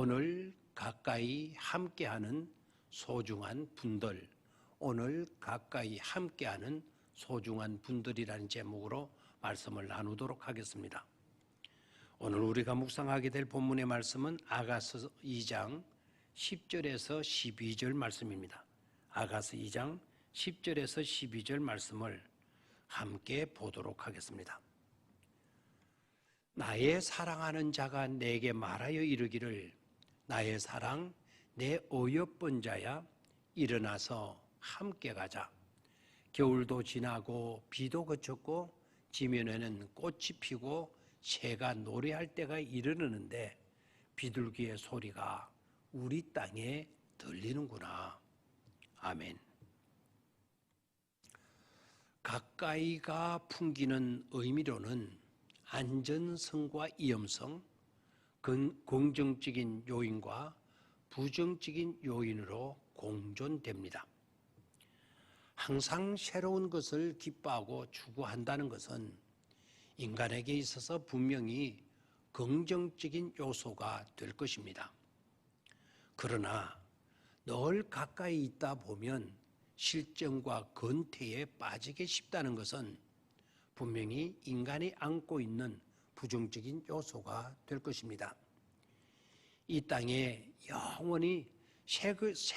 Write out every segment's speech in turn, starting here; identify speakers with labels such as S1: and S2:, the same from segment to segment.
S1: 오늘 가까이 함께하는 소중한 분들, 오늘 가까이 함께하는 소중한 분들이라는 제목으로 말씀을 나누도록 하겠습니다. 오늘 우리가 묵상하게 될 본문의 말씀은 아가서 2장 10절에서 12절 말씀입니다. 아가서 2장 10절에서 12절 말씀을 함께 보도록 하겠습니다. 나의 사랑하는 자가 내게 말하여 이르기를 나의 사랑 내 어여쁜 자야 일어나서 함께 가자. 겨울도 지나고 비도 그쳤고 지면에는 꽃이 피고 새가 노래할 때가 이르르는데 비둘기의 소리가 우리 땅에 들리는구나. 아멘. 가까이가 풍기는 의미로는 안전성과 위험성, 긍정적인 요인과 부정적인 요인으로 공존됩니다. 항상 새로운 것을 기뻐하고 추구한다는 것은 인간에게 있어서 분명히 긍정적인 요소가 될 것입니다. 그러나 늘 가까이 있다 보면 실정과 건태에 빠지게 쉽다는 것은 분명히 인간이 안고 있는 부정적인 요소가 될 것입니다. 이 땅에 영원히 새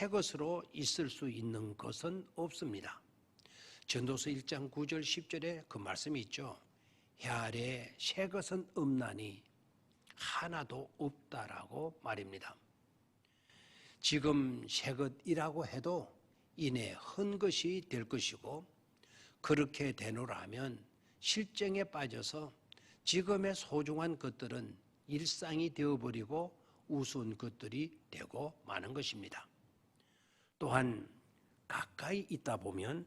S1: 것으로 있을 수 있는 것은 없습니다. 전도서 1장 9절 10절에 그 말씀이 있죠. 해 아래 새 것은 없나니 하나도 없다라고 말입니다. 지금 새 것이라고 해도 이내 헛 것이 될 것이고 그렇게 되노라면 실정에 빠져서 지금의 소중한 것들은 일상이 되어버리고 우스운 것들이 되고 마는 것입니다. 또한 가까이 있다 보면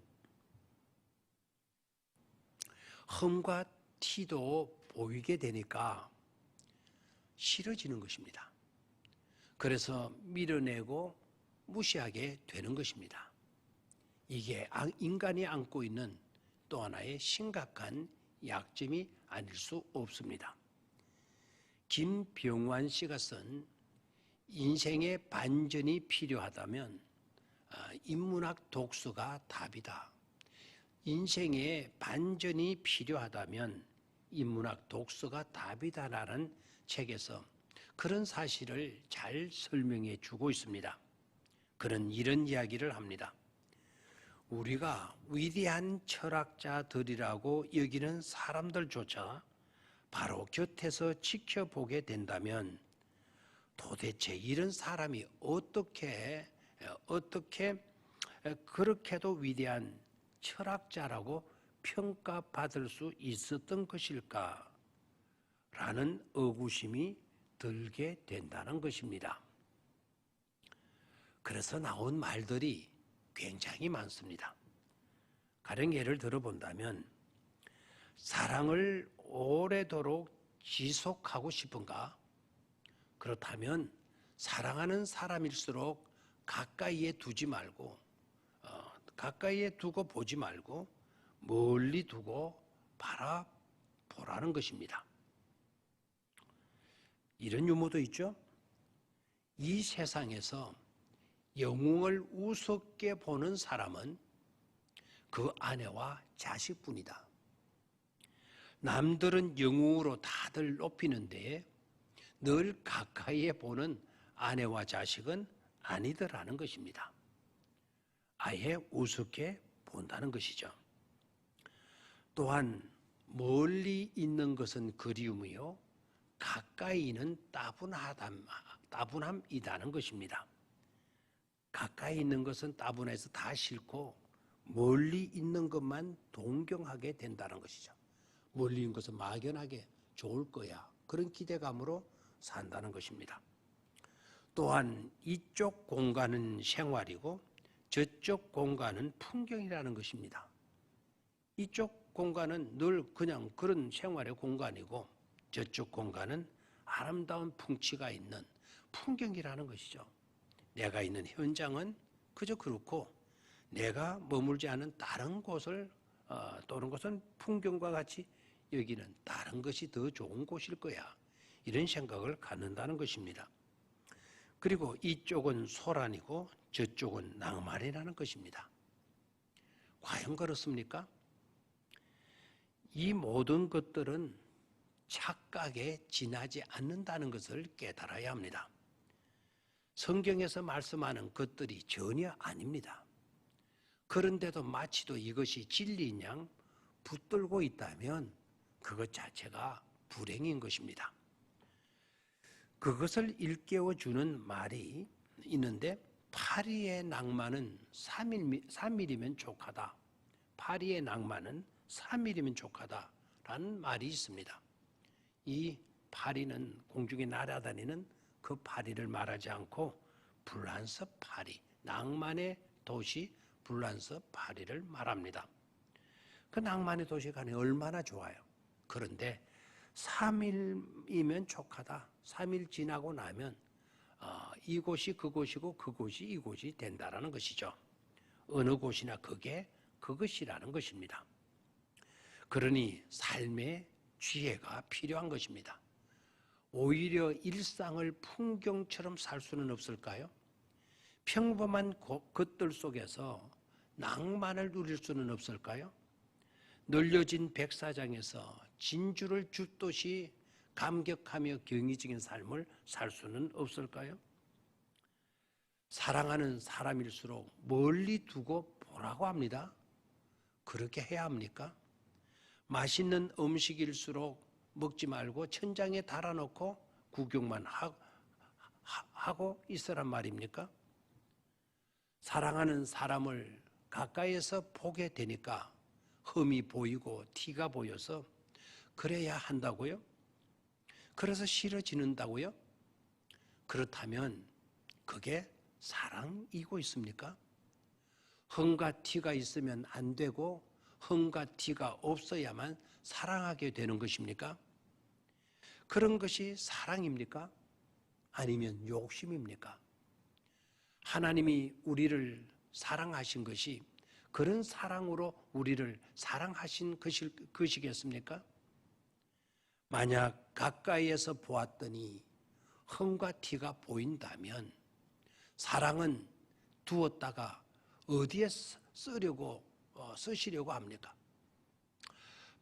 S1: 흠과 티도 보이게 되니까 싫어지는 것입니다. 그래서 밀어내고 무시하게 되는 것입니다. 이게 인간이 안고 있는 또 하나의 심각한 약점이 아닐 수 없습니다. 김병완 씨가 쓴 인생의 반전이 필요하다면 인문학 독서가 답이다. 인생의 반전이 필요하다면 인문학 독서가 답이다라는 책에서 그런 사실을 잘 설명해 주고 있습니다. 그는 이런 이야기를 합니다. 우리가 위대한 철학자들이라고 여기는 사람들조차 바로 곁에서 지켜보게 된다면 도대체 이런 사람이 어떻게 그렇게도 위대한 철학자라고 평가받을 수 있었던 것일까? 라는 의구심이 들게 된다는 것입니다. 그래서 나온 말들이 굉장히 많습니다. 가령 예를 들어본다면 사랑을 오래도록 지속하고 싶은가? 그렇다면 사랑하는 사람일수록 가까이에 두지 말고 가까이에 두고 보지 말고 멀리 두고 바라보라는 것입니다. 이런 유머도 있죠. 이 세상에서 영웅을 우습게 보는 사람은 그 아내와 자식뿐이다. 남들은 영웅으로 다들 높이는데 늘 가까이에 보는 아내와 자식은 아니더라는 것입니다. 아예 우습게 본다는 것이죠. 또한 멀리 있는 것은 그리움이요 가까이는 따분함이라는 것입니다. 가까이 있는 것은 따분해서 다 싫고 멀리 있는 것만 동경하게 된다는 것이죠. 멀리 있는 것은 막연하게 좋을 거야. 그런 기대감으로 산다는 것입니다. 또한 이쪽 공간은 생활이고 저쪽 공간은 풍경이라는 것입니다. 이쪽 공간은 늘 그냥 그런 생활의 공간이고 저쪽 공간은 아름다운 풍치가 있는 풍경이라는 것이죠. 내가 있는 현장은 그저 그렇고 내가 머물지 않은 다른 곳을 또는 것은 풍경과 같이 여기는 다른 것이 더 좋은 곳일 거야. 이런 생각을 갖는다는 것입니다. 그리고 이쪽은 소란이고 저쪽은 낭만이라는 것입니다. 과연 그렇습니까? 이 모든 것들은 착각에 지나지 않는다는 것을 깨달아야 합니다. 성경에서 말씀하는 것들이 전혀 아닙니다. 그런데도 마치도 이것이 진리인 양 붙들고 있다면 그것 자체가 불행인 것입니다. 그것을 일깨워주는 말이 있는데 파리의 낭만은 3일이면 족하다. 파리의 낭만은 3일이면 족하다라는 말이 있습니다. 이 파리는 공중에 날아다니는 그 파리를 말하지 않고 불란서 파리, 낭만의 도시 불란서 파리를 말합니다. 그 낭만의 도시가 얼마나 좋아요. 그런데 3일이면 족하다. 3일 지나고 나면 이곳이 그곳이고 그곳이 이곳이 된다라는 것이죠. 어느 곳이나 그게 그것이라는 것입니다. 그러니 삶의 지혜가 필요한 것입니다. 오히려 일상을 풍경처럼 살 수는 없을까요? 평범한 것들 속에서 낭만을 누릴 수는 없을까요? 늘려진 백사장에서 진주를 줍듯이 감격하며 경이적인 삶을 살 수는 없을까요? 사랑하는 사람일수록 멀리 두고 보라고 합니다. 그렇게 해야 합니까? 맛있는 음식일수록 먹지 말고 천장에 달아놓고 구경만 하고 있으란 말입니까? 사랑하는 사람을 가까이에서 보게 되니까 흠이 보이고 티가 보여서 그래야 한다고요? 그래서 싫어지는다고요? 그렇다면 그게 사랑이고 있습니까? 흠과 티가 있으면 안 되고 흠과 티가 없어야만 사랑하게 되는 것입니까? 그런 것이 사랑입니까? 아니면 욕심입니까? 하나님이 우리를 사랑하신 것이 그런 사랑으로 우리를 사랑하신 것이겠습니까? 만약 가까이에서 보았더니 흠과 티가 보인다면 사랑은 두었다가 어디에 쓰시려고 합니까?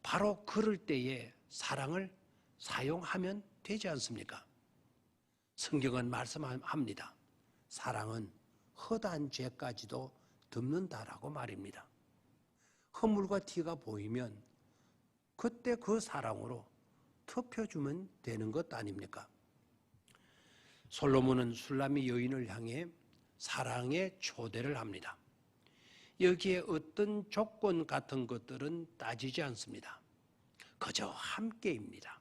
S1: 바로 그럴 때에 사랑을 사용하면 되지 않습니까? 성경은 말씀합니다. 사랑은 허다한 죄까지도 덮는다라고 말입니다. 허물과 티가 보이면 그때 그 사랑으로 덮여주면 되는 것 아닙니까? 솔로몬은 술람미 여인을 향해 사랑의 초대를 합니다. 여기에 어떤 조건 같은 것들은 따지지 않습니다. 그저 함께입니다.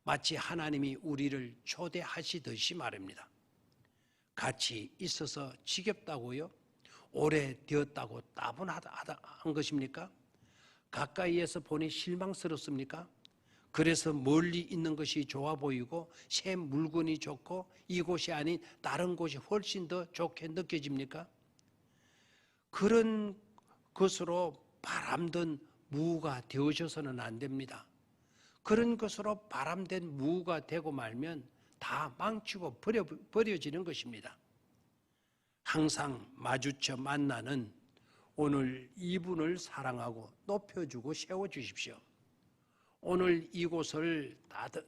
S1: 마치 하나님이 우리를 초대하시듯이 말입니다. 같이 있어서 지겹다고요? 오래되었다고 따분한 것입니까? 가까이에서 보니 실망스럽습니까? 그래서 멀리 있는 것이 좋아 보이고 새 물건이 좋고 이곳이 아닌 다른 곳이 훨씬 더 좋게 느껴집니까? 그런 것으로 바람든 무가 되어져서는 안 됩니다. 그런 것으로 바람된 무가 되고 말면 다 망치고 버려지는 것입니다. 항상 마주쳐 만나는 오늘 이분을 사랑하고 높여주고 세워주십시오. 오늘 이곳을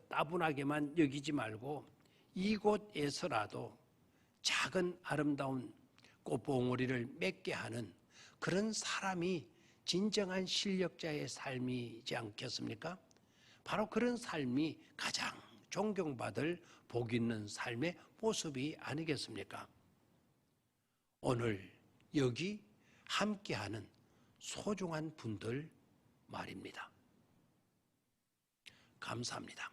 S1: 따분하게만 여기지 말고 이곳에서라도 작은 아름다운 꽃봉오리를 맺게 하는 그런 사람이 진정한 실력자의 삶이지 않겠습니까? 바로 그런 삶이 가장 존경받을 복 있는 삶의 모습이 아니겠습니까? 오늘 여기 함께하는 소중한 분들 말입니다. 감사합니다.